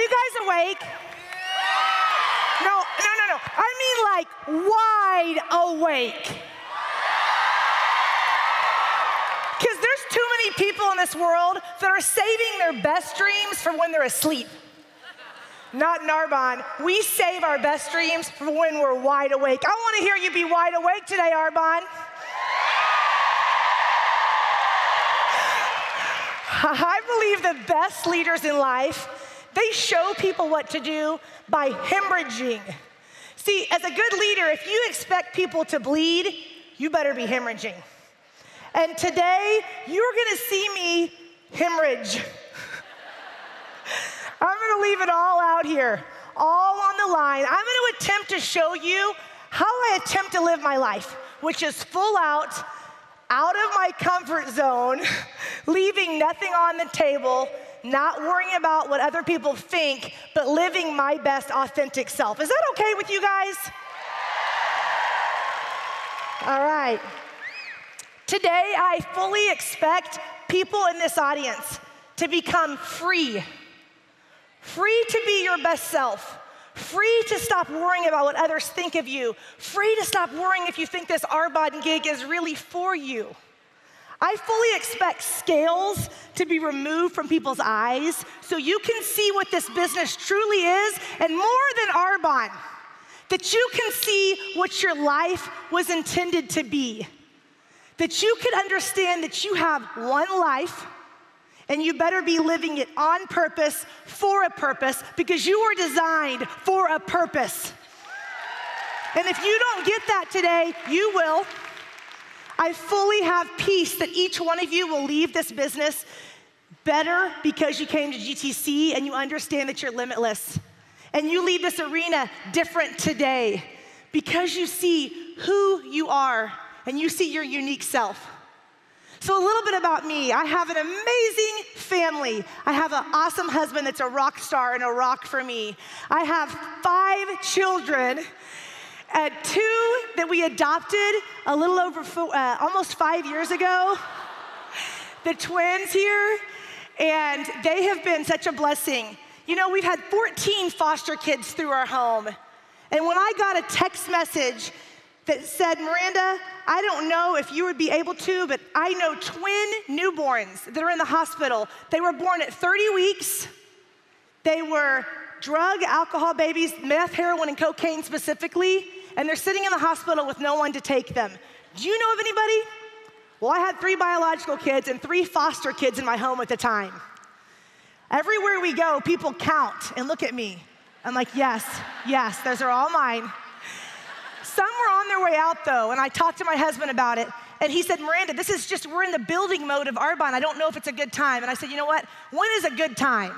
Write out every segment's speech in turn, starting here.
you guys awake? No. I mean like wide awake. Because there's too many people in this world that are saving their best dreams for when they're asleep. Not in Arbonne. We save our best dreams for when we're wide awake. I want to hear you be wide awake today, Arbonne. I believe the best leaders in life, they show people what to do by hemorrhaging. See, as a good leader, if you expect people to bleed, you better be hemorrhaging. And today, you're gonna see me hemorrhage. I'm gonna leave it all out here, all on the line. I'm gonna attempt to show you how I attempt to live my life, which is full out of my comfort zone, leaving nothing on the table, not worrying about what other people think, but living my best authentic self. Is that okay with you guys? All right. Today, I fully expect people in this audience to become free. Free to be your best self. Free to stop worrying about what others think of you. Free to stop worrying if you think this Arbonne gig is really for you. I fully expect scales to be removed from people's eyes so you can see what this business truly is, and more than Arbonne, that you can see what your life was intended to be. That you can understand that you have one life, and you better be living it on purpose, for a purpose, because you were designed for a purpose. And if you don't get that today, you will. I fully have peace that each one of you will leave this business better because you came to GTC and you understand that you're limitless. And you leave this arena different today because you see who you are and you see your unique self. So a little bit about me. I have an amazing family. I have an awesome husband that's a rock star and a rock for me. I have 5 children, 2 that we adopted a little over almost 5 years ago. The twins here, and they have been such a blessing. You know, we've had 14 foster kids through our home. And when I got a text message that said, Miranda, I don't know if you would be able to, but I know twin newborns that are in the hospital. They were born at 30 weeks. They were drug, alcohol babies, meth, heroin, and cocaine specifically, and they're sitting in the hospital with no one to take them. Do you know of anybody? Well, I had 3 biological kids and 3 foster kids in my home at the time. Everywhere we go, people count and look at me. I'm like, yes, those are all mine. Some were on their way out, though, and I talked to my husband about it, and he said, Miranda, we're in the building mode of Arbonne. I don't know if it's a good time. And I said, you know what? When is a good time?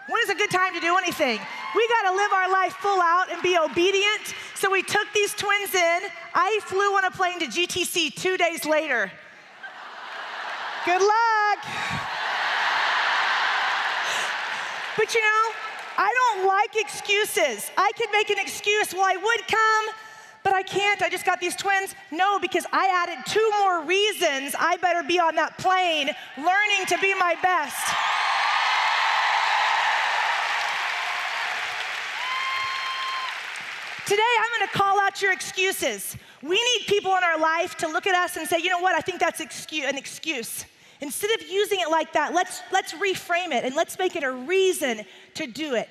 When is a good time to do anything? We got to live our life full out and be obedient. So we took these twins in. I flew on a plane to GTC 2 days later. Good luck. But you know, I don't like excuses. I could make an excuse, well, I would come, but I can't, I just got these twins. No, because I added 2 more reasons I better be on that plane learning to be my best. Today, I'm gonna call out your excuses. We need people in our life to look at us and say, you know what, I think that's an excuse. Instead of using it like that, let's reframe it and let's make it a reason to do it.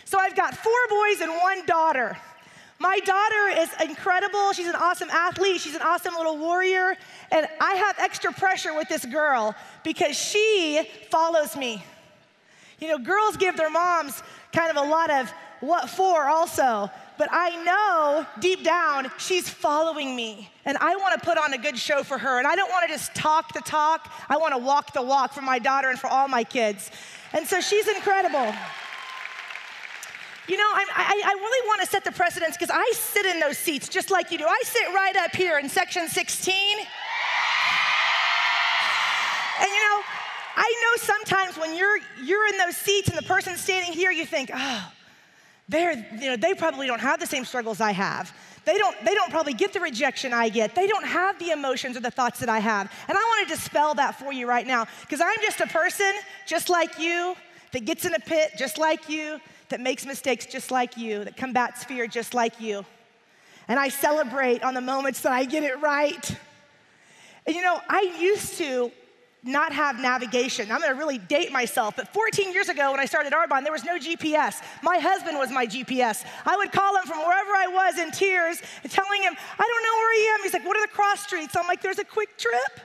So I've got 4 boys and 1 daughter. My daughter is incredible. She's an awesome athlete. She's an awesome little warrior. And I have extra pressure with this girl because she follows me. You know, girls give their moms kind of a lot of what for also. But I know deep down she's following me. And I want to put on a good show for her. And I don't want to just talk the talk. I want to walk the walk for my daughter and for all my kids. And so she's incredible. You know, I really want to set the precedence because I sit in those seats just like you do. I sit right up here in section 16. And you know, I know sometimes when you're in those seats and the person standing here, you think, oh, they probably don't have the same struggles I have. They don't probably get the rejection I get. They don't have the emotions or the thoughts that I have. And I want to dispel that for you right now because I'm just a person just like you. that gets in a pit just like you, that makes mistakes just like you, that combats fear just like you. And I celebrate on the moments that I get it right. And you know, I used to not have navigation. I'm gonna really date myself, but 14 years ago when I started Arbonne, there was no GPS. My husband was my GPS. I would call him from wherever I was in tears, and telling him, I don't know where I am. He's like, what are the cross streets? I'm like, there's a Quick Trip.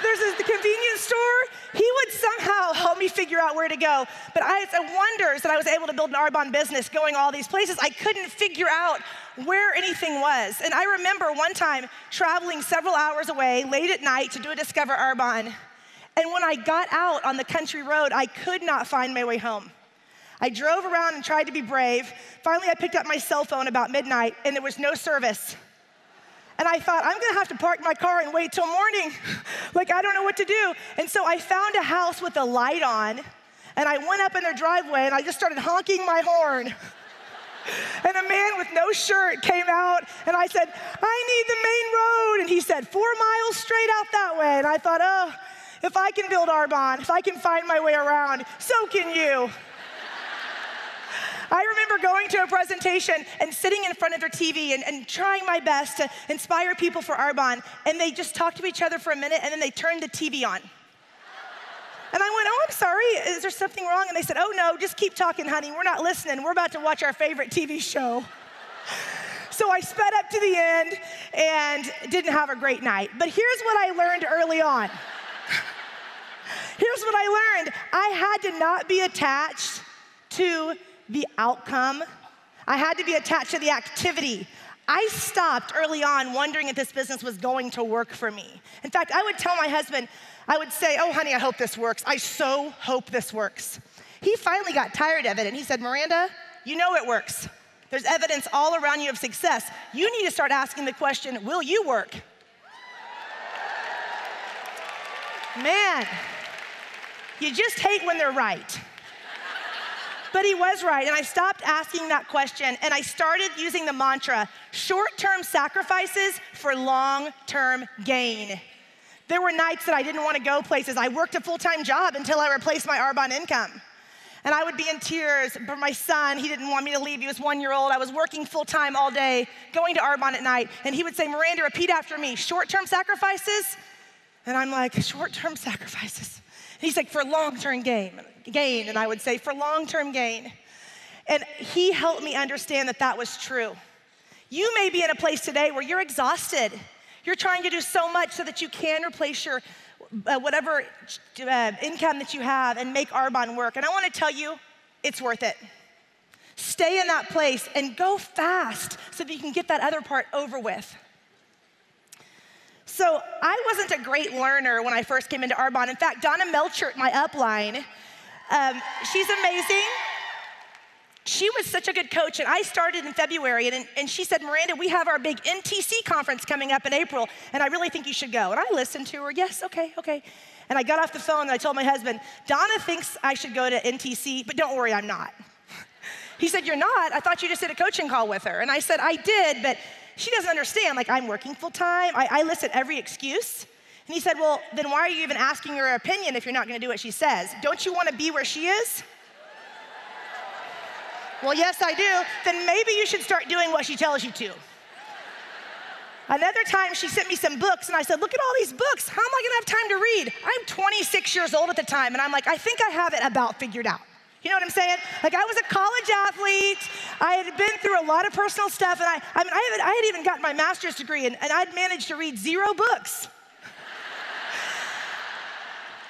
There's the convenience store. He would somehow help me figure out where to go. But it's a wonders that I was able to build an Arbonne business going all these places. I couldn't figure out where anything was. And I remember one time traveling several hours away late at night to do a Discover Arbonne. And when I got out on the country road, I could not find my way home. I drove around and tried to be brave. Finally, I picked up my cell phone about midnight, and there was no service. And I thought, I'm gonna have to park my car and wait till morning. Like, I don't know what to do. And so I found a house with a light on, and I went up in their driveway, and I just started honking my horn. And a man with no shirt came out, and I said, I need the main road. And he said, 4 miles straight out that way. And I thought, oh, if I can build Arbonne, if I can find my way around, so can you. I remember going to a presentation and sitting in front of their TV and trying my best to inspire people for Arbonne, and they just talked to each other for a minute, and then they turned the TV on. And I went, oh, I'm sorry, is there something wrong? And they said, oh no, just keep talking, honey, we're not listening, we're about to watch our favorite TV show. So I sped up to the end and didn't have a great night. But here's what I learned early on. Here's what I learned. I had to not be attached to the outcome. I had to be attached to the activity. I stopped early on wondering if this business was going to work for me. In fact, I would tell my husband, I would say, oh, honey, I hope this works. I so hope this works. He finally got tired of it, and he said, Miranda, you know it works. There's evidence all around you of success. You need to start asking the question, will you work? Man, you just hate when they're right. But he was right, and I stopped asking that question, and I started using the mantra, short-term sacrifices for long-term gain. There were nights that I didn't want to go places. I worked a full-time job until I replaced my Arbonne income. And I would be in tears for my son. He didn't want me to leave. He was 1 year old. I was working full-time all day, going to Arbonne at night, and he would say, Miranda, repeat after me, short-term sacrifices? And I'm like, short-term sacrifices. And he's like, for long-term gain, and I would say, for long-term gain. And he helped me understand that that was true. You may be in a place today where you're exhausted. You're trying to do so much so that you can replace your whatever income that you have and make Arbonne work. And I want to tell you, it's worth it. Stay in that place and go fast so that you can get that other part over with. So I wasn't a great learner when I first came into Arbonne. In fact, Donna Melchert, my upline, she's amazing. She was such a good coach, and I started in February, and she said, Miranda, we have our big NTC conference coming up in April, and I really think you should go. And I listened to her, yes, okay. And I got off the phone, and I told my husband, Donna thinks I should go to NTC, but don't worry, I'm not. He said, you're not? I thought you just did a coaching call with her. And I said, I did, but she doesn't understand. Like, I'm working full time. I listen every excuse. And he said, well, then why are you even asking her opinion if you're not going to do what she says? Don't you want to be where she is? Well, yes, I do. Then maybe you should start doing what she tells you to. Another time, she sent me some books, and I said, look at all these books. How am I going to have time to read? I'm 26 years old at the time, and I'm like, I think I have it about figured out. You know what I'm saying? Like, I was a college athlete. I had been through a lot of personal stuff, and I had even gotten my master's degree, and I'd managed to read 0 books.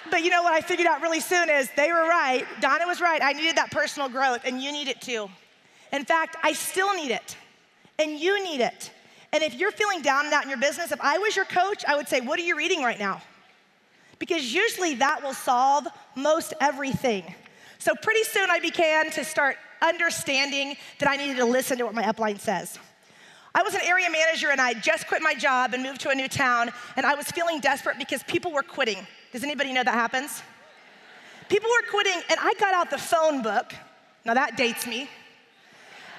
But you know what I figured out really soon is they were right. Donna was right. I needed that personal growth, and you need it too. In fact, I still need it, and you need it. And if you're feeling down and out in your business, if I was your coach, I would say, what are you reading right now? Because usually that will solve most everything. So pretty soon I began to start understanding that I needed to listen to what my upline says. I was an area manager, and I just quit my job and moved to a new town, and I was feeling desperate because people were quitting. Does anybody know that happens? People were quitting, and I got out the phone book. Now that dates me.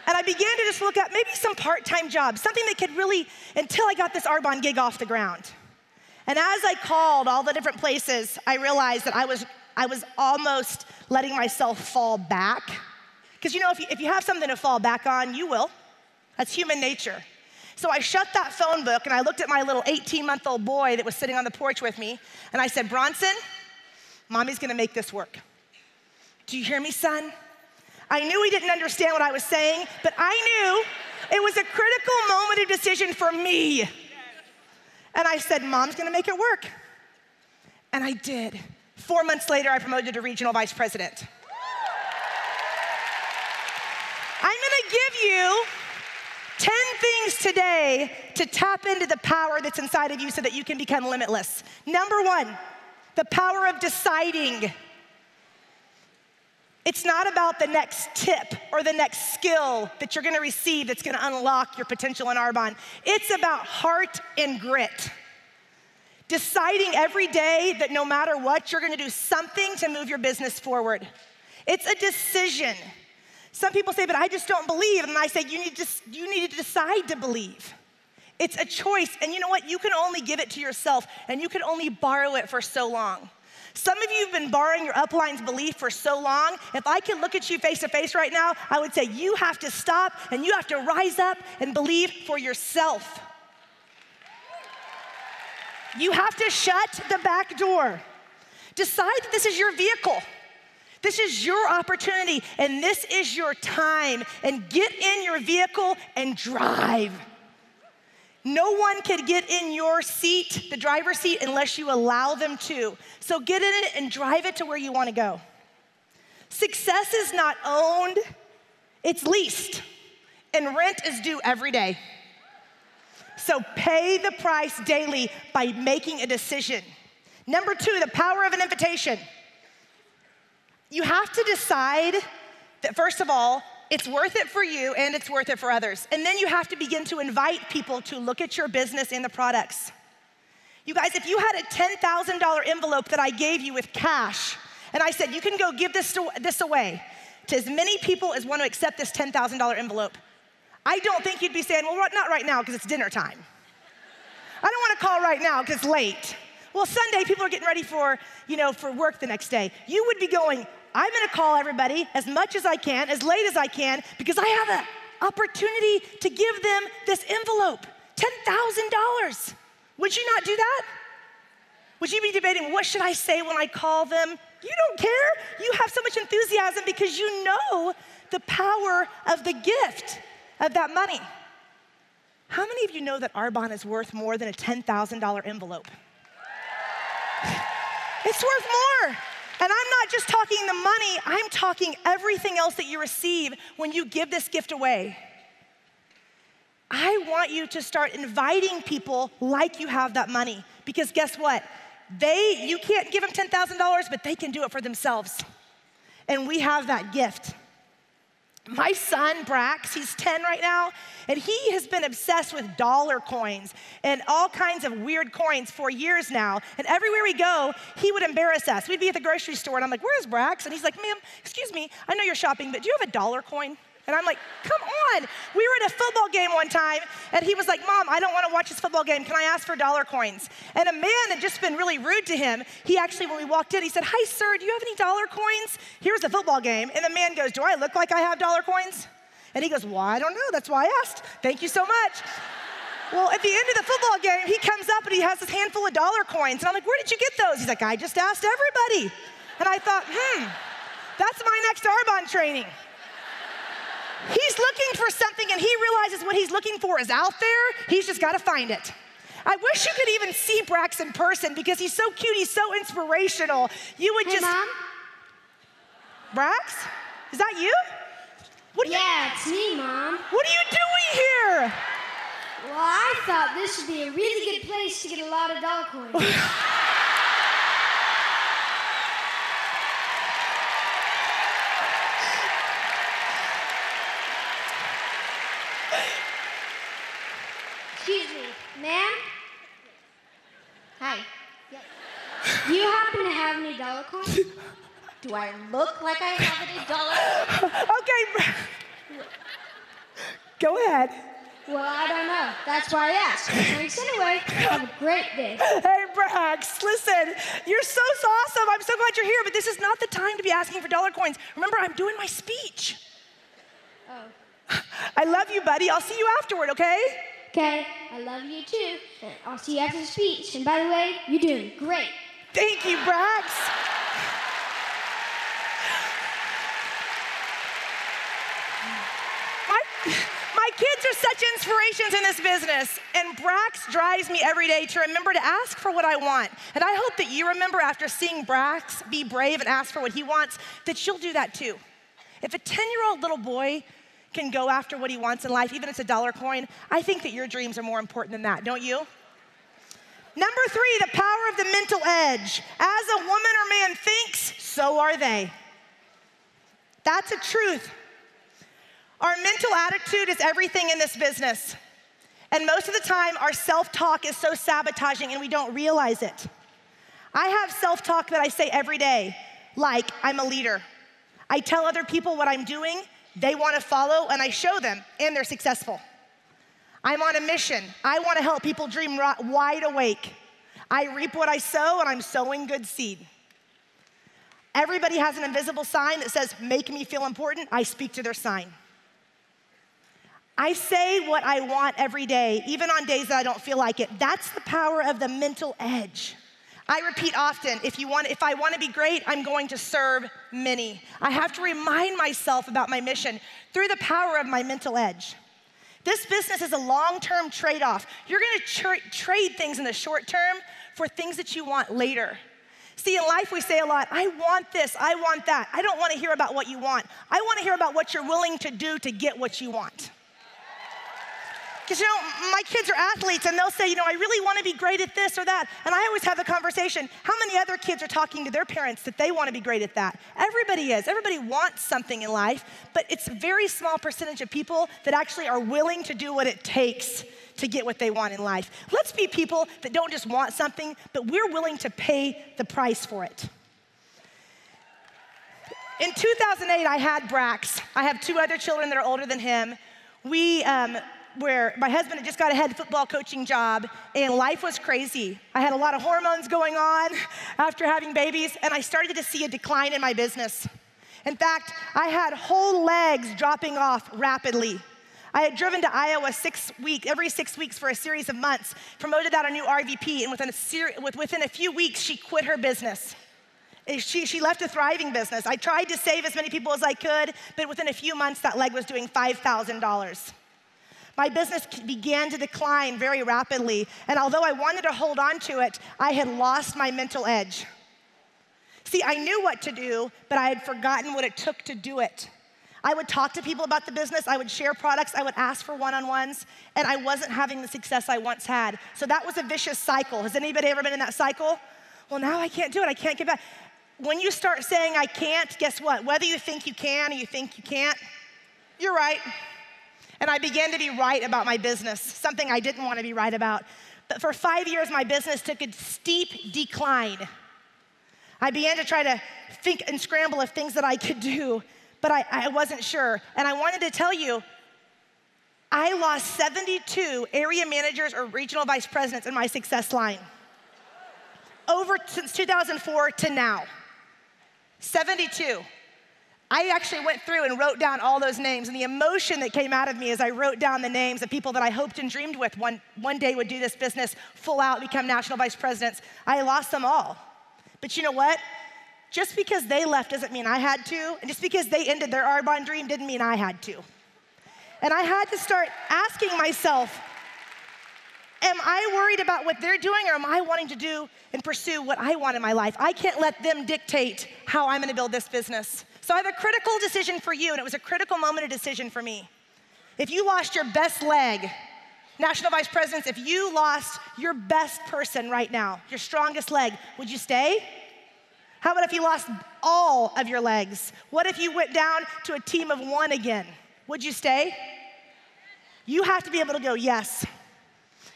And I began to just look at maybe some part-time jobs, something that could really, until I got this Arbonne gig off the ground. And as I called all the different places, I realized that I was almost letting myself fall back. Because you know, if you have something to fall back on, you will. That's human nature. So I shut that phone book and I looked at my little 18-month-old boy that was sitting on the porch with me, and I said, Bronson, Mommy's gonna make this work. Do you hear me, son? I knew he didn't understand what I was saying, but I knew it was a critical moment of decision for me. And I said, Mom's gonna make it work. And I did. 4 months later, I promoted to regional vice president. I'm gonna give you 10 things today to tap into the power that's inside of you so that you can become limitless. Number one, the power of deciding. It's not about the next tip or the next skill that you're gonna receive that's gonna unlock your potential in Arbonne. It's about heart and grit. Deciding every day that no matter what, you're gonna do something to move your business forward. It's a decision. Some people say, but I just don't believe. And I say, you need to decide to believe. It's a choice. And you know what? You can only give it to yourself, and you can only borrow it for so long. Some of you have been borrowing your upline's belief for so long. If I could look at you face to face right now, I would say you have to stop and you have to rise up and believe for yourself. You have to shut the back door. Decide that this is your vehicle. This is your opportunity, and this is your time. And get in your vehicle and drive. No one can get in your seat, the driver's seat, unless you allow them to. So get in it and drive it to where you want to go. Success is not owned, it's leased. And rent is due every day. So pay the price daily by making a decision. Number two, the power of an invitation. You have to decide that, first of all, it's worth it for you and it's worth it for others. And then you have to begin to invite people to look at your business and the products. You guys, if you had a $10,000 envelope that I gave you with cash, and I said, you can go give this away to as many people as want to accept this $10,000 envelope, I don't think you'd be saying, well, not right now because it's dinner time. I don't want to call right now because it's late. Well, Sunday, people are getting ready for work the next day. You would be going, I'm gonna call everybody as much as I can, as late as I can, because I have an opportunity to give them this envelope, $10,000. Would you not do that? Would you be debating, what should I say when I call them? You don't care. You have so much enthusiasm because you know the power of the gift of that money. How many of you know that Arbonne is worth more than a $10,000 envelope? It's worth more. And I'm not just talking the money, I'm talking everything else that you receive when you give this gift away. I want you to start inviting people like you have that money. Because guess what? You can't give them $10,000, but they can do it for themselves. And we have that gift. My son, Brax, he's 10 right now, and he has been obsessed with dollar coins and all kinds of weird coins for years now. And everywhere we go, he would embarrass us. We'd be at the grocery store, and I'm like, where's Brax? And he's like, ma'am, excuse me, I know you're shopping, but do you have a dollar coin? And I'm like, come on. We were at a football game one time, and he was like, Mom, I don't want to watch this football game. Can I ask for dollar coins? And a man had just been really rude to him. He actually, when we walked in, he said, hi, sir, do you have any dollar coins? Here's the football game. And the man goes, do I look like I have dollar coins? And he goes, well, I don't know. That's why I asked. Thank you so much. Well, at the end of the football game, he comes up, and he has this handful of dollar coins. And I'm like, where did you get those? He's like, I just asked everybody. And I thought, that's my next Arbonne training. He's looking for something, and he realizes what he's looking for is out there. He's just got to find it. I wish you could even see Brax in person because he's so cute. He's so inspirational. You would just... Mom? Brax? Is that you? It's me, Mom. What are you doing here? Well, I thought this would be a really good place to get a lot of dollar coins. Excuse me, ma'am? Hi. Yep. Do you happen to have any dollar coins? Do I look like I have any dollar coins? Okay. Go ahead. Well, I don't know. That's why I asked. Thanks anyway. Have a great day. Hey, Brax. Listen, you're so awesome. I'm so glad you're here, but this is not the time to be asking for dollar coins. Remember, I'm doing my speech. Oh. I love you, buddy. I'll see you afterward, okay? Okay, I love you too. I'll see you after the speech. And by the way, you're doing great. Thank you, Brax. My kids are such inspirations in this business, and Brax drives me every day to remember to ask for what I want. And I hope that you remember after seeing Brax be brave and ask for what he wants, that you'll do that too. If a 10-year-old little boy can go after what he wants in life, even if it's a dollar coin, I think that your dreams are more important than that, don't you? Number 3, the power of the mental edge. As a woman or man thinks, so are they. That's a truth. Our mental attitude is everything in this business. And most of the time, our self-talk is so sabotaging and we don't realize it. I have self-talk that I say every day, like I'm a leader. I tell other people what I'm doing, they want to follow, and I show them, and they're successful. I'm on a mission. I want to help people dream wide awake. I reap what I sow, and I'm sowing good seed. Everybody has an invisible sign that says, make me feel important. I speak to their sign. I say what I want every day, even on days that I don't feel like it. That's the power of the mental edge. I repeat often, if I want to be great, I'm going to serve many. I have to remind myself about my mission through the power of my mental edge. This business is a long-term trade-off. You're going to trade things in the short term for things that you want later. See, in life we say a lot, I want this, I want that. I don't want to hear about what you want. I want to hear about what you're willing to do to get what you want. Because, my kids are athletes, and they'll say, I really want to be great at this or that. And I always have the conversation, how many other kids are talking to their parents that they want to be great at that? Everybody is. Everybody wants something in life, but it's a very small percentage of people that actually are willing to do what it takes to get what they want in life. Let's be people that don't just want something, but we're willing to pay the price for it. In 2008, I had Brax. I have 2 other children that are older than him. Where my husband had just got a head football coaching job, and life was crazy. I had a lot of hormones going on after having babies, and I started to see a decline in my business. In fact, I had whole legs dropping off rapidly. I had driven to Iowa every 6 weeks for a series of months, promoted out a new RVP, and within a few weeks, she quit her business. She left a thriving business. I tried to save as many people as I could, but within a few months, that leg was doing $5,000. My business began to decline very rapidly, and although I wanted to hold on to it, I had lost my mental edge. See, I knew what to do, but I had forgotten what it took to do it. I would talk to people about the business, I would share products, I would ask for one-on-ones, and I wasn't having the success I once had. So that was a vicious cycle. Has anybody ever been in that cycle? Well, now I can't do it, I can't get back. When you start saying I can't, guess what? Whether you think you can or you think you can't, you're right. And I began to be right about my business, something I didn't want to be right about. But for 5 years, my business took a steep decline. I began to try to think and scramble of things that I could do, but I wasn't sure. And I wanted to tell you, I lost 72 area managers or regional vice presidents in my success line. Since 2004 to now, 72. I actually went through and wrote down all those names, and the emotion that came out of me as I wrote down the names of people that I hoped and dreamed with one day would do this business full out, become national vice presidents, I lost them all. But you know what? Just because they left doesn't mean I had to, and just because they ended their Arbonne dream didn't mean I had to. And I had to start asking myself, am I worried about what they're doing, or am I wanting to do and pursue what I want in my life? I can't let them dictate how I'm gonna build this business. So I have a critical decision for you, and it was a critical moment of decision for me. If you lost your best leg, national vice presidents, if you lost your best person right now, your strongest leg, would you stay? How about if you lost all of your legs? What if you went down to a team of 1 again? Would you stay? You have to be able to go, yes.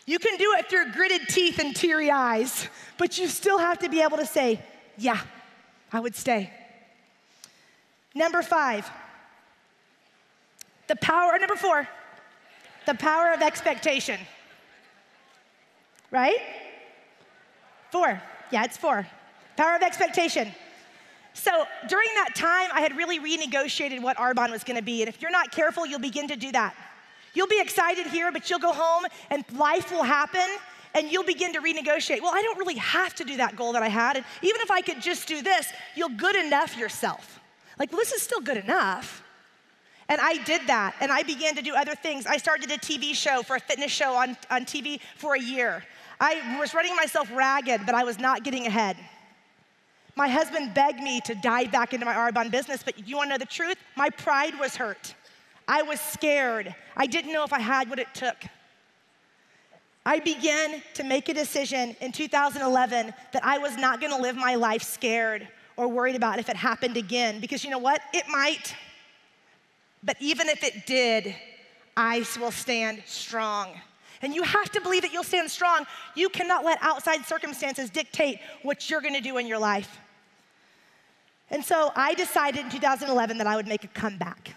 You can do it through gritted teeth and teary eyes, but you still have to be able to say, yeah, I would stay. Number 4, the power of expectation, right? 4. Yeah, it's 4. Power of expectation. So during that time, I had really renegotiated what Arbonne was gonna be. And if you're not careful, you'll begin to do that. You'll be excited here, but you'll go home and life will happen and you'll begin to renegotiate. Well, I don't really have to do that goal that I had. And even if I could just do this, you'll good enough yourself. Like, well, this is still good enough. And I did that, and I began to do other things. I started a TV show for a fitness show on TV for a year. I was running myself ragged, but I was not getting ahead. My husband begged me to dive back into my Arbonne business, but you wanna know the truth? My pride was hurt. I was scared. I didn't know if I had what it took. I began to make a decision in 2011 that I was not gonna live my life scared or worried about if it happened again, because you know what? It might. But even if it did, I will stand strong. And you have to believe that you'll stand strong. You cannot let outside circumstances dictate what you're gonna do in your life. And so I decided in 2011 that I would make a comeback.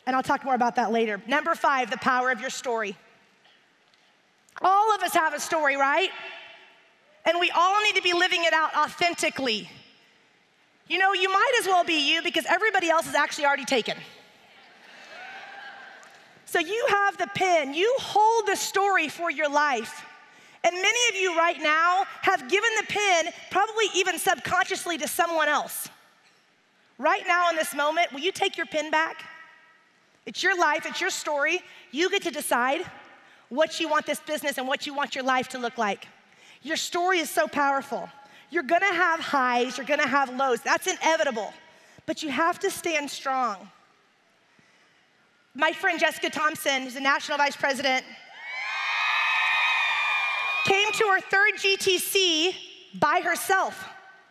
And I'll talk more about that later. Number 5, the power of your story. All of us have a story, right? And we all need to be living it out authentically. You know, you might as well be you because everybody else is actually already taken. So you have the pen, you hold the story for your life. And many of you right now have given the pen, probably even subconsciously, to someone else. Right now in this moment, will you take your pen back? It's your life, it's your story. You get to decide what you want this business and what you want your life to look like. Your story is so powerful. You're gonna have highs, you're gonna have lows. That's inevitable, but you have to stand strong. My friend Jessica Thompson, who's a national vice president, came to her 3rd GTC by herself.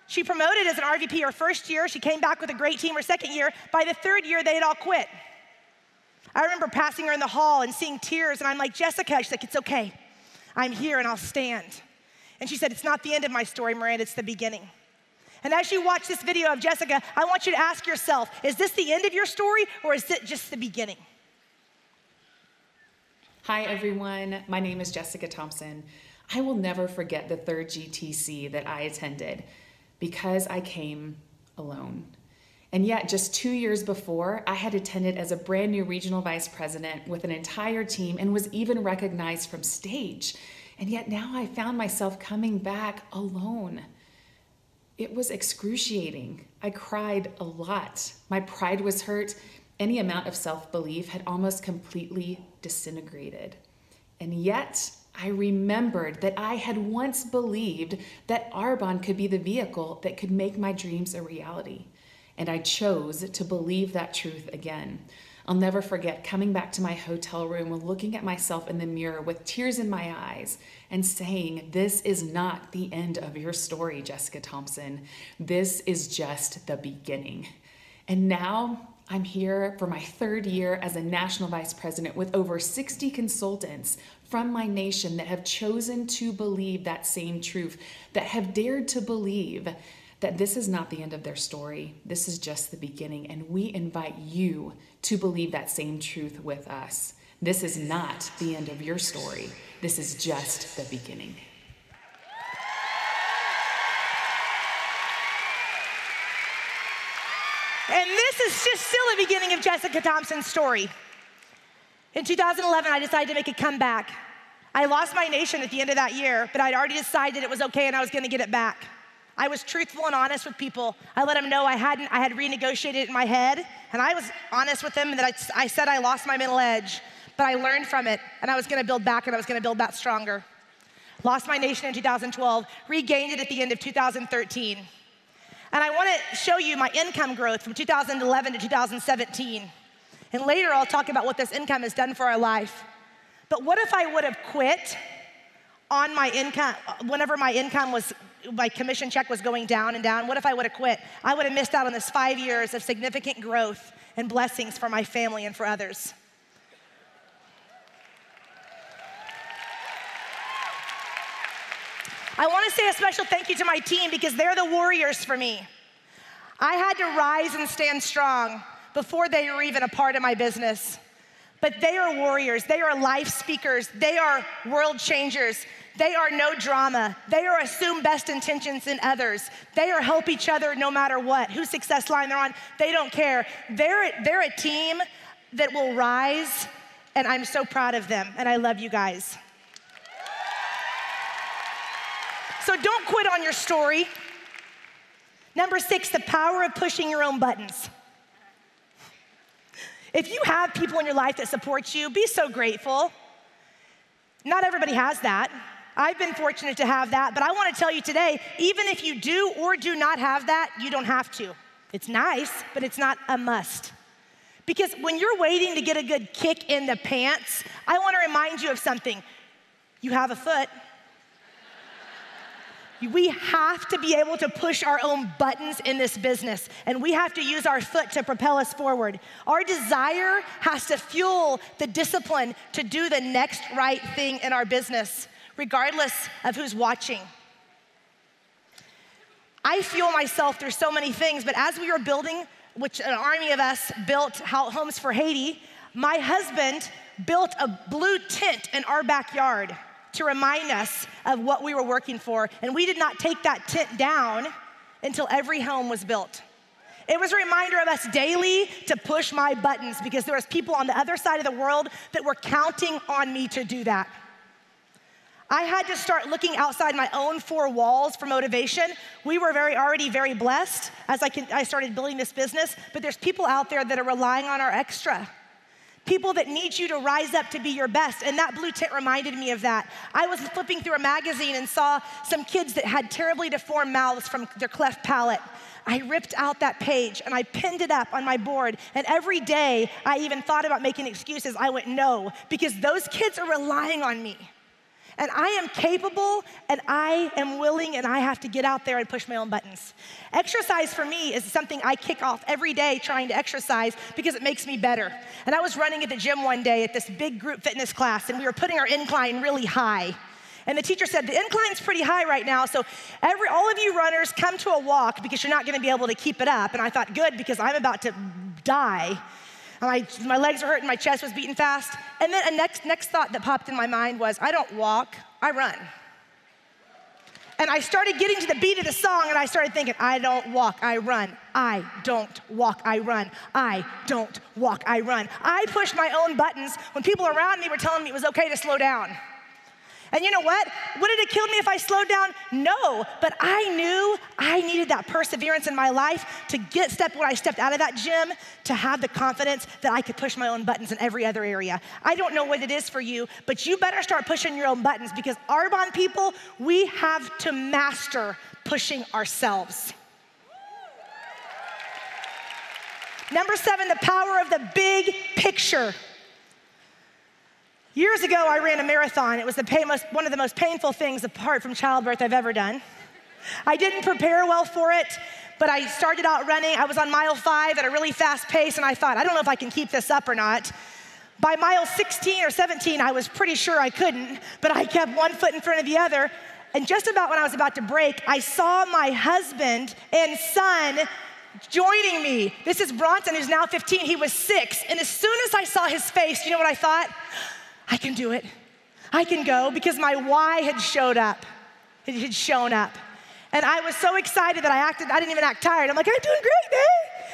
She promoted as an RVP her first year. She came back with a great team her second year. By the 3rd year, they had all quit. I remember passing her in the hall and seeing tears, and I'm like, Jessica, she's like, it's okay. I'm here and I'll stand. And she said, it's not the end of my story, Miranda, it's the beginning. And as you watch this video of Jessica, I want you to ask yourself, is this the end of your story or is it just the beginning? Hi everyone, my name is Jessica Thompson. I will never forget the 3rd GTC that I attended because I came alone. And yet just 2 years before, I had attended as a brand new regional vice president with an entire team and was even recognized from stage. And yet now I found myself coming back alone. It was excruciating. I cried a lot. My pride was hurt. Any amount of self-belief had almost completely disintegrated. And yet, I remembered that I had once believed that Arbonne could be the vehicle that could make my dreams a reality. And I chose to believe that truth again. I'll never forget coming back to my hotel room and looking at myself in the mirror with tears in my eyes and saying, this is not the end of your story, Jessica Thompson. This is just the beginning. And now I'm here for my 3rd year as a national vice president with over 60 consultants from my nation that have chosen to believe that same truth, that have dared to believe that this is not the end of their story. This is just the beginning. And we invite you to believe that same truth with us. This is not the end of your story. This is just the beginning. And this is just still the beginning of Jessica Thompson's story. In 2011, I decided to make a comeback. I lost my nation at the end of that year, but I'd already decided it was okay and I was gonna get it back. I was truthful and honest with people. I let them know I had renegotiated it in my head, and I was honest with them that I said I lost my middle edge, but I learned from it, and I was gonna build back, and I was gonna build back stronger. Lost my nation in 2012, regained it at the end of 2013. And I wanna show you my income growth from 2011 to 2017. And later I'll talk about what this income has done for our life. But what if I would have quit on my income, whenever my commission check was going down and down? What if I would have quit? I would have missed out on this 5 years of significant growth and blessings for my family and for others. I want to say a special thank you to my team because they're the warriors for me. I had to rise and stand strong before they were even a part of my business. But they are warriors, they are life speakers, they are world changers. They are no drama. They are assume best intentions in others. They are help each other no matter what, whose success line they're on. They don't care. They're a team that will rise, and I'm so proud of them, and I love you guys. So don't quit on your story. Number 6, the power of pushing your own buttons. If you have people in your life that support you, be so grateful. Not everybody has that. I've been fortunate to have that, but I want to tell you today, even if you do or do not have that, you don't have to. It's nice, but it's not a must. Because when you're waiting to get a good kick in the pants, I want to remind you of something. You have a foot. We have to be able to push our own buttons in this business, and we have to use our foot to propel us forward. Our desire has to fuel the discipline to do the next right thing in our business, regardless of who's watching. I fuel myself through so many things, but as we were building, which an army of us built homes for Haiti, my husband built a blue tent in our backyard to remind us of what we were working for. And we did not take that tent down until every home was built. It was a reminder of us daily to push my buttons because there was people on the other side of the world that were counting on me to do that. I had to start looking outside my own 4 walls for motivation. We were already very blessed as I started building this business, but there's people out there that are relying on our extra. People that need you to rise up to be your best. And that blue tent reminded me of that. I was flipping through a magazine and saw some kids that had terribly deformed mouths from their cleft palate. I ripped out that page and I pinned it up on my board. And every day I even thought about making excuses. I went, no, because those kids are relying on me. And I am capable, and I am willing, and I have to get out there and push my own buttons. Exercise for me is something I kick off every day trying to exercise because it makes me better. And I was running at the gym one day at this big group fitness class, and we were putting our incline really high. And the teacher said, the incline's pretty high right now, so all of you runners come to a walk because you're not gonna be able to keep it up. And I thought, good, because I'm about to die. My legs were hurting, my chest was beating fast. And then a next thought that popped in my mind was, I don't walk, I run. And I started getting to the beat of the song and I started thinking, I don't walk, I run. I don't walk, I run. I don't walk, I run. I pushed my own buttons when people around me were telling me it was okay to slow down. And you know what? Would it have killed me if I slowed down? No, but I knew I needed that perseverance in my life to when I stepped out of that gym, to have the confidence that I could push my own buttons in every other area. I don't know what it is for you, but you better start pushing your own buttons because Arbonne people, we have to master pushing ourselves. Number 7, the power of the big picture. Years ago, I ran a marathon. It was one of the most painful things apart from childbirth I've ever done. I didn't prepare well for it, but I started out running. I was on mile 5 at a really fast pace, and I thought, I don't know if I can keep this up or not. By mile 16 or 17, I was pretty sure I couldn't, but I kept one foot in front of the other. And just about when I was about to break, I saw my husband and son joining me. This is Bronson, who's now 15. He was 6. And as soon as I saw his face, you know what I thought? I can do it. I can go, because my why had showed up. It had shown up. And I was so excited that I didn't even act tired. I'm like, I'm doing great,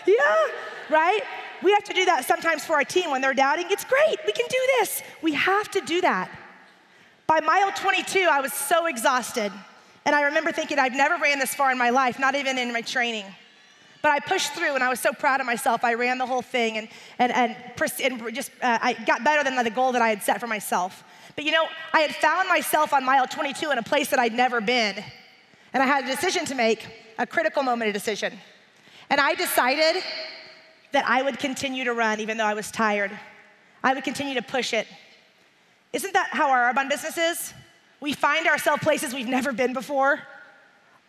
man. Yeah, right? We have to do that sometimes for our team when they're doubting. It's great, we can do this. We have to do that. By mile 22, I was so exhausted. And I remember thinking, I've never ran this far in my life, not even in my training. But I pushed through, and I was so proud of myself. I ran the whole thing, and I got better than the goal that I had set for myself. But you know, I had found myself on mile 22 in a place that I'd never been. And I had a decision to make, a critical moment of decision. And I decided that I would continue to run even though I was tired. I would continue to push it. Isn't that how our Arbonne business is? We find ourselves places we've never been before,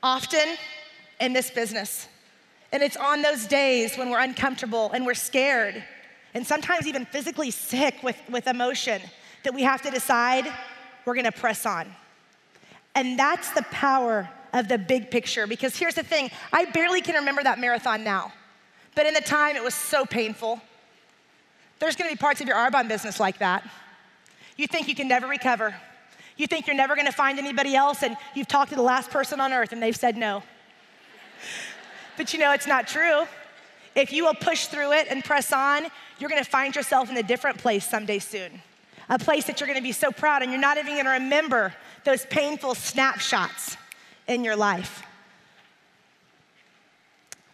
often in this business. And it's on those days when we're uncomfortable and we're scared and sometimes even physically sick with emotion that we have to decide we're gonna press on. And that's the power of the big picture, because here's the thing, I barely can remember that marathon now, but in the time it was so painful. There's gonna be parts of your Arbonne business like that. You think you can never recover. You think you're never gonna find anybody else, and you've talked to the last person on earth and they've said no. But you know it's not true. If you will push through it and press on, you're gonna find yourself in a different place someday soon. A place that you're gonna be so proud, and you're not even gonna remember those painful snapshots in your life.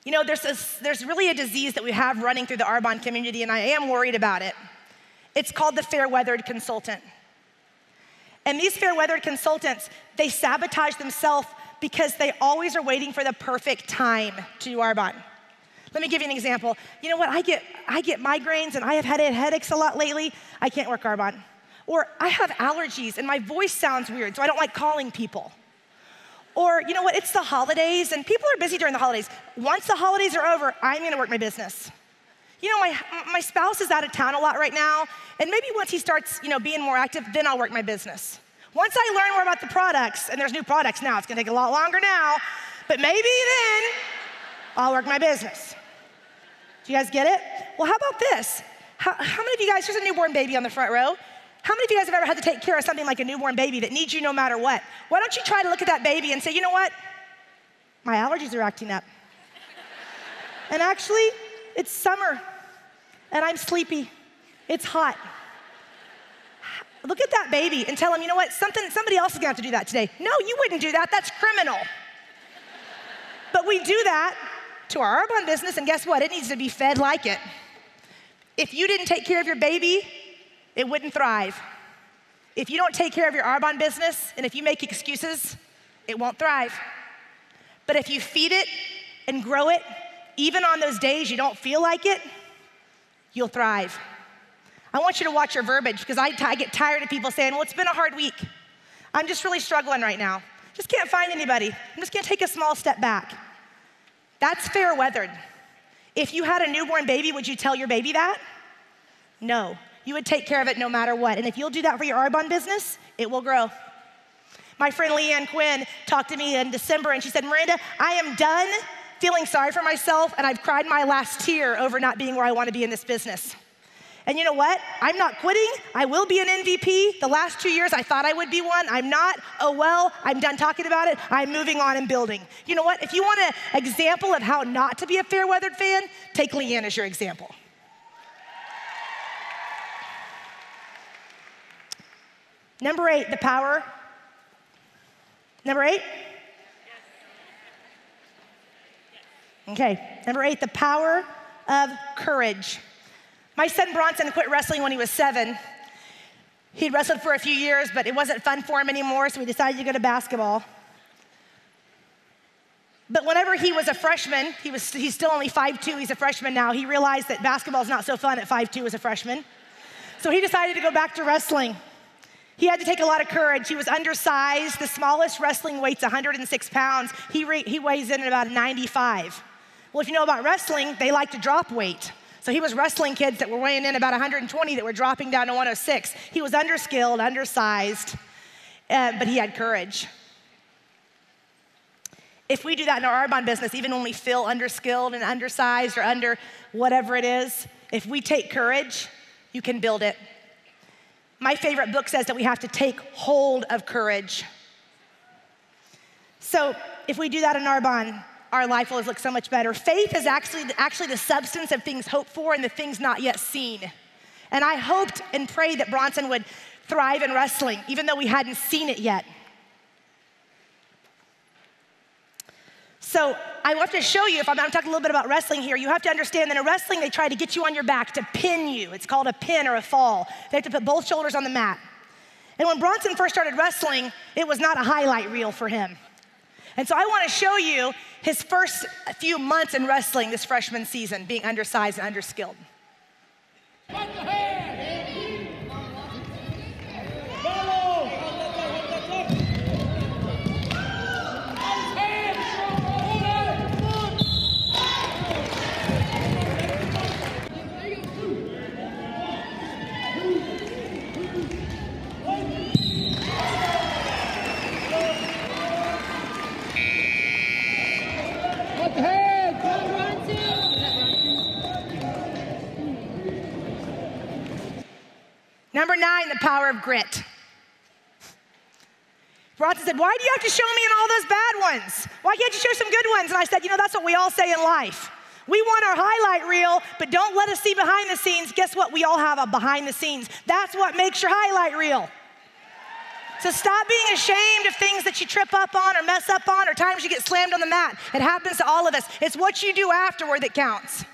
You know, there's really a disease that we have running through the Arbonne community, and I am worried about it. It's called the fair-weathered consultant. And these fair-weathered consultants, they sabotage themselves because they always are waiting for the perfect time to do Arbonne. Let me give you an example. You know what, I get migraines and I have had headaches a lot lately. I can't work Arbonne. Or I have allergies and my voice sounds weird, so I don't like calling people. Or you know what, it's the holidays and people are busy during the holidays. Once the holidays are over, I'm gonna work my business. You know, my spouse is out of town a lot right now, and maybe once he starts, being more active, then I'll work my business. Once I learn more about the products, and there's new products now, it's gonna take a lot longer now, but maybe then I'll work my business. Do you guys get it? Well, how about this? How many of you guys, here's a newborn baby on the front row. How many of you guys have ever had to take care of something like a newborn baby that needs you no matter what? Why don't you try to look at that baby and say, you know what? My allergies are acting up. And actually, it's summer, and I'm sleepy. It's hot. Look at that baby and tell him, you know what, somebody else is gonna have to do that today. No, you wouldn't do that, that's criminal. But we do that to our Arbonne business, and guess what? It needs to be fed like it. If you didn't take care of your baby, it wouldn't thrive. If you don't take care of your Arbonne business, and if you make excuses, it won't thrive. But if you feed it and grow it, even on those days you don't feel like it, you'll thrive. I want you to watch your verbiage, because I get tired of people saying, well, it's been a hard week. I'm just really struggling right now. Just can't find anybody. I'm just gonna take a small step back. That's fair weathered. If you had a newborn baby, would you tell your baby that? No, you would take care of it no matter what. And if you'll do that for your Arbonne business, it will grow. My friend Leanne Quinn talked to me in December, and she said, Miranda, I am done feeling sorry for myself, and I've cried my last tear over not being where I want to be in this business. And you know what? I'm not quitting. I will be an MVP. The last 2 years, I thought I would be one. I'm not. Oh well, I'm done talking about it. I'm moving on and building. You know what? If you want an example of how not to be a fair-weathered fan, take Leanne as your example. Number 8, the power. Number 8? Okay, number 8, the power of courage. My son Bronson quit wrestling when he was 7. He'd wrestled for a few years, but it wasn't fun for him anymore, so he decided to go to basketball. But whenever he was a freshman, he's still only 5'2", he's a freshman now, he realized that basketball's not so fun at 5'2" as a freshman. So he decided to go back to wrestling. He had to take a lot of courage. He was undersized. The smallest wrestling weight's 106 pounds. He weighs in at about 95. Well, if you know about wrestling, they like to drop weight. So he was wrestling kids that were weighing in about 120 that were dropping down to 106. He was underskilled, undersized, but he had courage. If we do that in our Arbonne business, even when we feel underskilled and undersized or under whatever it is, if we take courage, you can build it. My favorite book says that we have to take hold of courage. So if we do that in Arbonne, our life will look so much better. Faith is actually the substance of things hoped for and the things not yet seen. And I hoped and prayed that Bronson would thrive in wrestling, even though we hadn't seen it yet. So I want to show you, if I'm talking a little bit about wrestling here, you have to understand that in wrestling, they try to get you on your back to pin you. It's called a pin or a fall. They have to put both shoulders on the mat. And when Bronson first started wrestling, it was not a highlight reel for him. And so I want to show you his first few months in wrestling this freshman season, being undersized and underskilled. Number 9, the power of grit. Bronson said, why do you have to show me in all those bad ones? Why can't you show some good ones? And I said, that's what we all say in life. We want our highlight reel, but don't let us see behind the scenes. Guess what? We all have a behind the scenes. That's what makes your highlight reel. So stop being ashamed of things that you trip up on or mess up on or times you get slammed on the mat. It happens to all of us. It's what you do afterward that counts.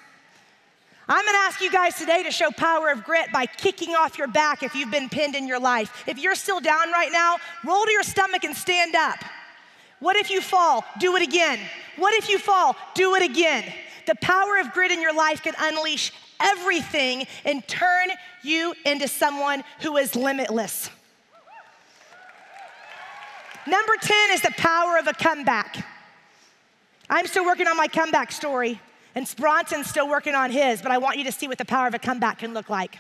I'm gonna ask you guys today to show power of grit by kicking off your back if you've been pinned in your life. If you're still down right now, roll to your stomach and stand up. What if you fall? Do it again. What if you fall? Do it again. The power of grit in your life can unleash everything and turn you into someone who is limitless. Number 10 is the power of a comeback. I'm still working on my comeback story. And Bronson's still working on his, but I want you to see what the power of a comeback can look like.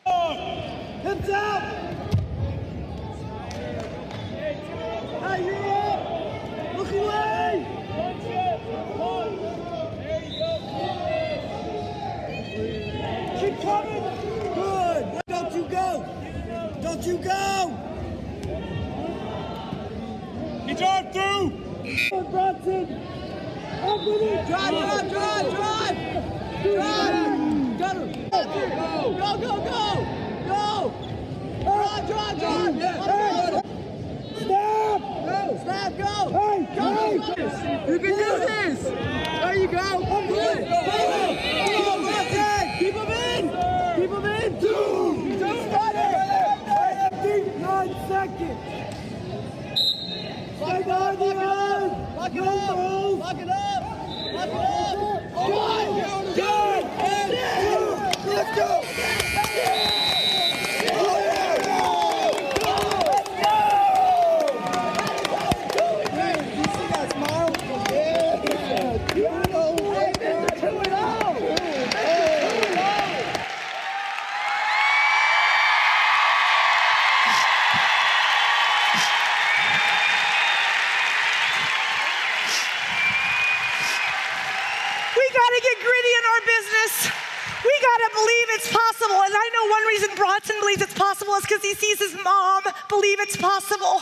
Hips up! Hey, you're up! Look away! Keep coming! Good! Don't you go! Don't you go! Get your arm through! Come on, Bronson! Drive! Got him! Go! Drive! Snap! Go! Hey! You can do this! There you go! Good! Keep him in! Two! Just 9 seconds! Stay down the line! Lock it up! Good! Let's go! Bronson believes it's possible is because he sees his mom believe it's possible.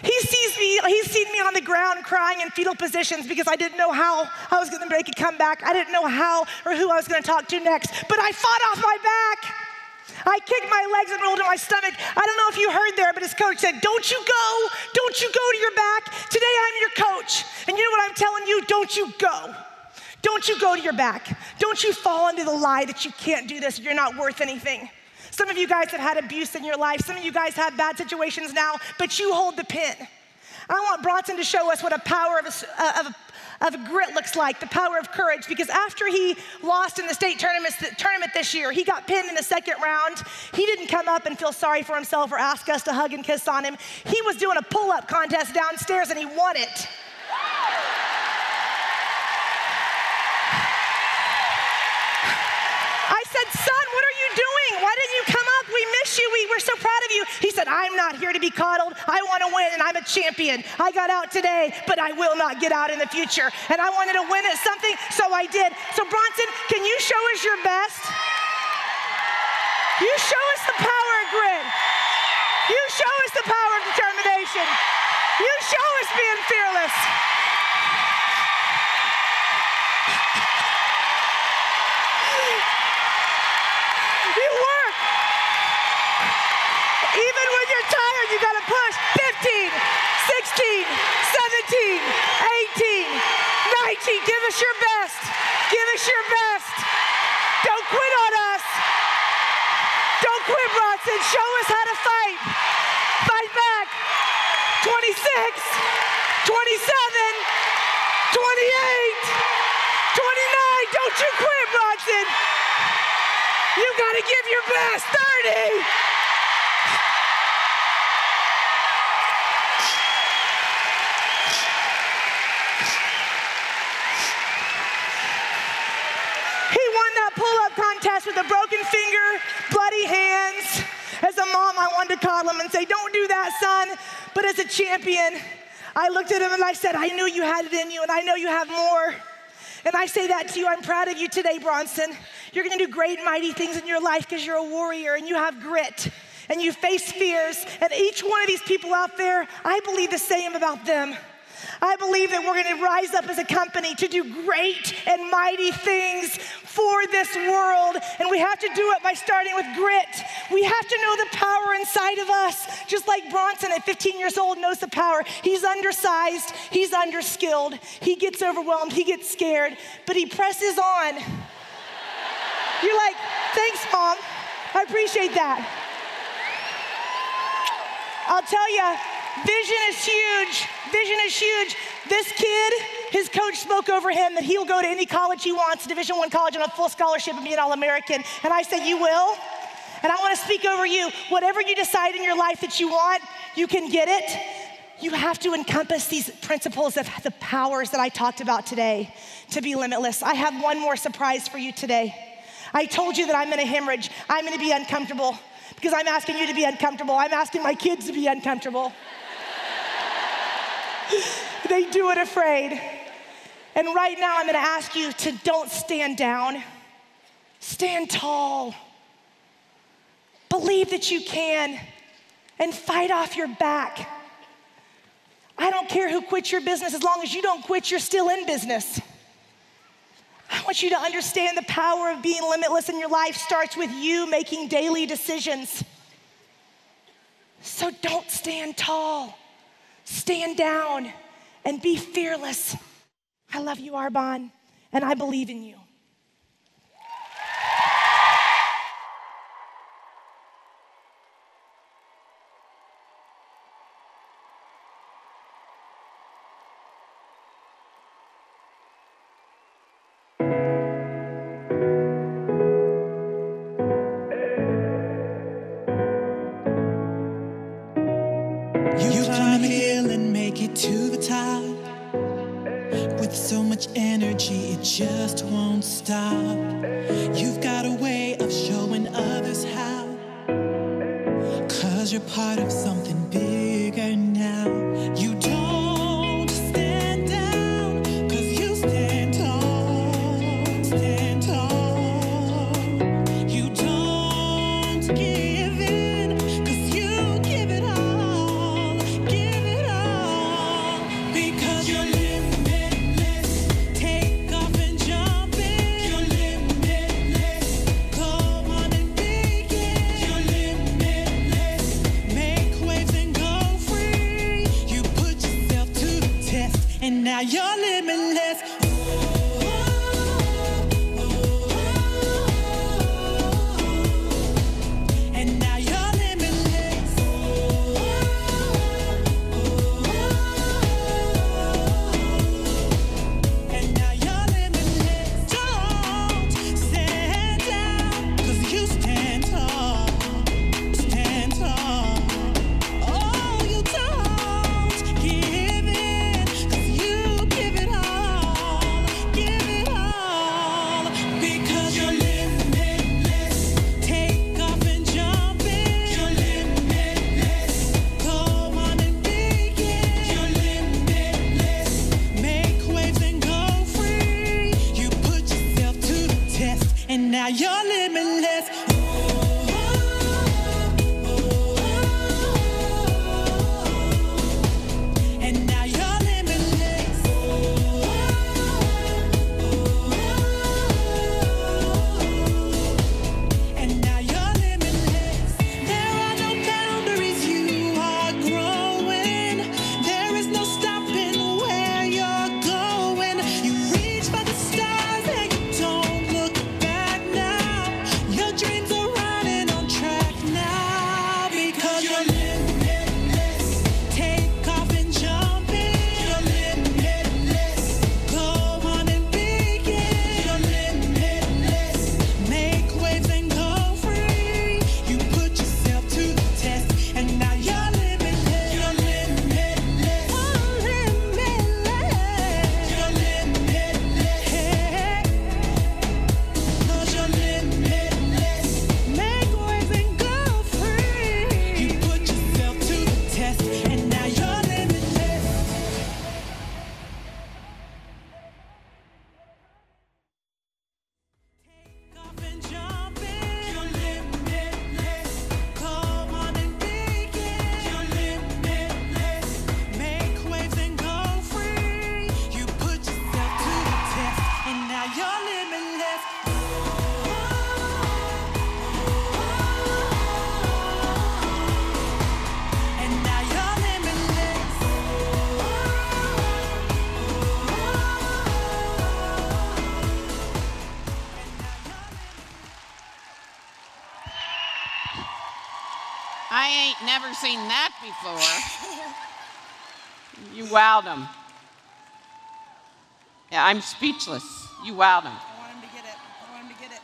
He's seen me on the ground crying in fetal positions because I didn't know how I was gonna make a comeback. I didn't know how or who I was gonna talk to next, but I fought off my back. I kicked my legs and rolled to my stomach. I don't know if you heard there, but his coach said, don't you go to your back. Today I'm your coach. And you know what I'm telling you? Don't you go. Don't you go to your back. Don't you fall into the lie that you can't do this, you're not worth anything. Some of you guys have had abuse in your life. Some of you guys have bad situations now, but you hold the pin. I want Bronson to show us what a power of grit looks like, the power of courage, because after he lost in the state tournament this year, he got pinned in the second round. He didn't come up and feel sorry for himself or ask us to hug and kiss on him. He was doing a pull-up contest downstairs and he won it. I said, son, what are you doing? Why didn't you come up? We miss you. We're so proud of you. He said, I'm not here to be coddled. I want to win, and I'm a champion. I got out today, but I will not get out in the future. And I wanted to win at something, so I did. So Bronson, can you show us your best? You show us the power of grit. You show us the power of determination. You show us being fearless. Even when you're tired, you gotta push. 15, 16, 17, 18, 19. Give us your best. Give us your best. Don't quit on us. Don't quit, Bronson. Show us how to fight. Fight back. 26, 27, 28, 29. Don't you quit, Bronson. You gotta give your best. 30. Pull-up contest with a broken finger, bloody hands. As a mom, I wanted to call him and say, don't do that, son. But as a champion, I looked at him and I said, I knew you had it in you and I know you have more. And I say that to you, I'm proud of you today, Bronson. You're gonna do great and mighty things in your life because you're a warrior and you have grit. and you face fears, and each one of these people out there, I believe the same about them. I believe that we're going to rise up as a company to do great and mighty things for this world, and we have to do it by starting with grit. We have to know the power inside of us, just like Bronson at 15 years old knows the power. He's undersized, he's underskilled, he gets overwhelmed, he gets scared, but he presses on. You're like, thanks, Mom. I appreciate that. I'll tell you, vision is huge. Vision is huge. This kid, his coach spoke over him that he'll go to any college he wants, Division I college on a full scholarship and be an All-American. And I said, you will? And I want to speak over you. Whatever you decide in your life that you want, you can get it. You have to encompass these principles of the powers that I talked about today to be limitless. I have one more surprise for you today. I told you that I'm in a hemorrhage. I'm going to be uncomfortable because I'm asking you to be uncomfortable. I'm asking my kids to be uncomfortable. They do it afraid. And right now I'm going to ask you to don't stand down. Stand tall. Believe that you can and fight off your back. I don't care who quits your business. As long as you don't quit, you're still in business. I want you to understand the power of being limitless in your life starts with you making daily decisions. So don't stand tall. Stand down and be fearless. I love you, Arbonne, and I believe in you. You climb a hill and make it to the top with so much energy, it just won't stop. You've got a way of showing others how, 'cause you're part of something bigger now. You don't stand down, 'cause you stand tall, stand tall. You don't give in, 'cause you give it all, because you're limitless. Take off and jump in. You're limitless. Come on and begin. You're limitless. Make waves and go free. You put yourself to the test, and now you're limitless. And now you're limitless. And now you're limitless. Don't stand down, 'cause you stand tall. Stand tall. Oh, you don't give in, 'cause you give it all. Give it all. Because you're limitless. Take off and jump in. You're limitless. Go on and begin. You're limitless. Make waves and go free. You put yourself to the test, and now you're limitless. And now you're limitless. And now you're limitless. There are no boundaries, you are growing. There is no stopping where you're going. You reach for the stars and you don't look back now. I ain't never seen that before. You wowed them. Yeah, I'm speechless. You wowed them. I want him to get it. I want him to get it.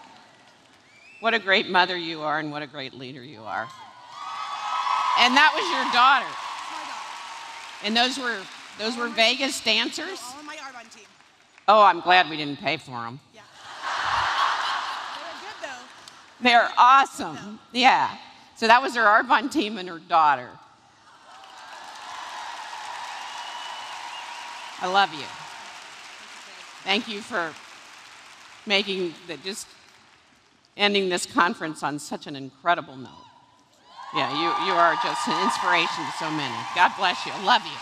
What a great mother you are, and what a great leader you are. And that was your daughter. That's my daughter. And those were Vegas dancers? All on my Arbonne team. Oh, I'm glad we didn't pay for them. Yeah. They're good, though. They're awesome. Yeah. So that was her Arbonne team and her daughter. I love you. Thank you for ending this conference on such an incredible note. Yeah, you are just an inspiration to so many. God bless you. I love you.